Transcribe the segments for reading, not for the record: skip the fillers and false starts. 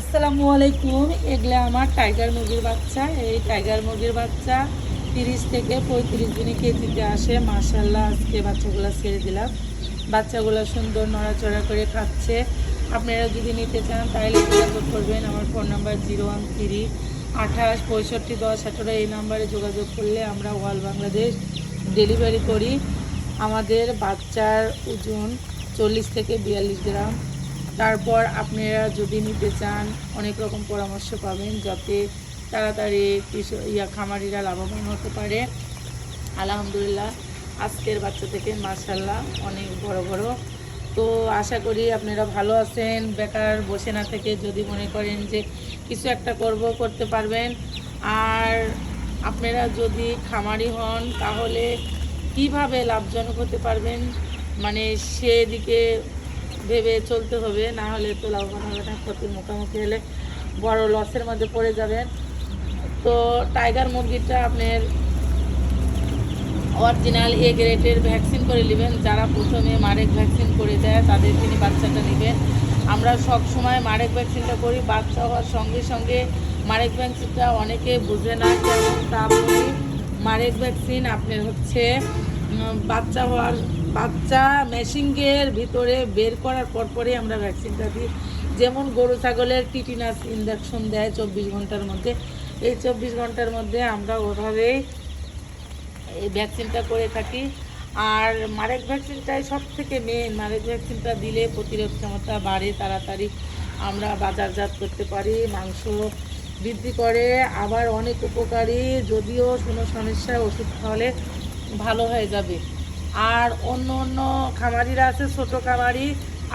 আসসালামু আলাইকুম। এগুলা আমার টাইগার মুরগির বাচ্চা। এই টাইগার মুরগির বাচ্চা 30 থেকে 35 দিনে কেজিতে আসে। মাশাআল্লাহ, আজকে বাচ্চাগুলো ছেড়ে দিলাম। বাচ্চাগুলো সুন্দর নড়াচড়া করে খাচ্ছে। আপনারা যদি নিতে চান তাহলে যোগাযোগ করবেন। আমার ফোন নাম্বার 013 28 65 10 18। এই নাম্বারে যোগাযোগ করলে আমরা অল বাংলাদেশ ডেলিভারি করি। আমাদের বাচ্চার ওজন 40 থেকে 42 গ্রাম। তারপর আপনারা যদি নিতে চান অনেক রকম পরামর্শ পাবেন, যাতে তাড়াতাড়ি খামারিরা লাভবান হতে পারে। আলহামদুলিল্লাহ, আজকের বাচ্চা থেকে মাশাআল্লাহ অনেক বড় বড়। তো আশা করি আপনারা ভালো আছেন। বেকার বসে না থেকে যদি মনে করেন যে কিছু একটা করতে পারবেন। আর আপনারা যদি খামারি হন তাহলে কিভাবে লাভজনক হতে পারবেন, মানে সেদিকে ভেবে চলতে হবে, না হলে তো লাভবান হবে না। ক্ষতির মুখোমুখি হলে বড় লসের মধ্যে পড়ে যাবেন। তো টাইগার মুরগিটা আপনার অরিজিনাল এ গ্রেডের ভ্যাকসিন করে নেবেন। যারা প্রথমে মারেক ভ্যাকসিন করে দেয় তাদের তিনি বাচ্চাটা নেবেন। আমরা সব সময় মারেক ভ্যাকসিনটা করি। বাচ্চা হওয়ার সঙ্গে সঙ্গে মারেক ভ্যাকসিনটা অনেকে বুঝে না কেমন, তা বলি। মারেক ভ্যাকসিন আপনার হচ্ছে বাচ্চা মেশিনের ভিতরে বের করার পরে আমরা ভ্যাকসিনটা দিই। যেমন গরু ছাগলের টিটিনাস ইঞ্জেকশন দেয় 24 ঘন্টার মধ্যে। এই 24 ঘন্টার মধ্যে আমরা ওভাবেই এই ভ্যাকসিনটা করে থাকি। আর মারেক ভ্যাকসিনটাই সব থেকে মেন। মারেক ভ্যাকসিনটা দিলে প্রতিরোধ ক্ষমতা বাড়ে, তাড়াতাড়ি আমরা বাজারজাত করতে পারি, মাংস বৃদ্ধি করে। আবার অনেক উপকারী, যদিও কোনো সমস্যা ওষুধ খাওয়ালে ভালো হয়ে যাবে। আর অন্য অন্য খামারিরা আছে, ছোটো খামারি,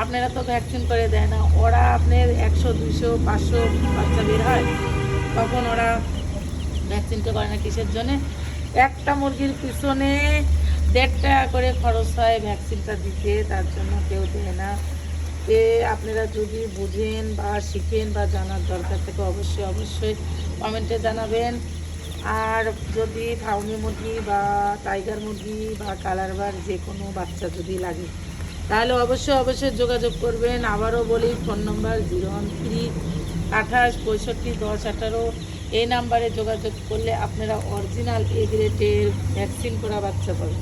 আপনারা তো ভ্যাকসিন করে দেয় না। ওরা আপনার 100 200 500 বাচ্চা বের হয়, তখন ওরা ভ্যাকসিনটা করে না। কিসের জন্যে? একটা মুরগির পিছনে 1.5 টাকা করে খরচ হয় ভ্যাকসিনটা দিতে, তার জন্য কেউ দেয় না। আপনারা যদি বুঝেন বা শিখেন বা জানার দরকার থাকে অবশ্যই কমেন্টে জানাবেন। আর যদি ফাউমি মুরগি বা টাইগার মুরগি বা কালার বার যে কোনো বাচ্চা যদি লাগে তাহলে অবশ্যই যোগাযোগ করবেন। আবারও বলি, ফোন নম্বর 013 28 65 10 18। এই নাম্বারে যোগাযোগ করলে আপনারা অরিজিনাল এ গ্রেডের ভ্যাকসিন করা বাচ্চা পাবেন।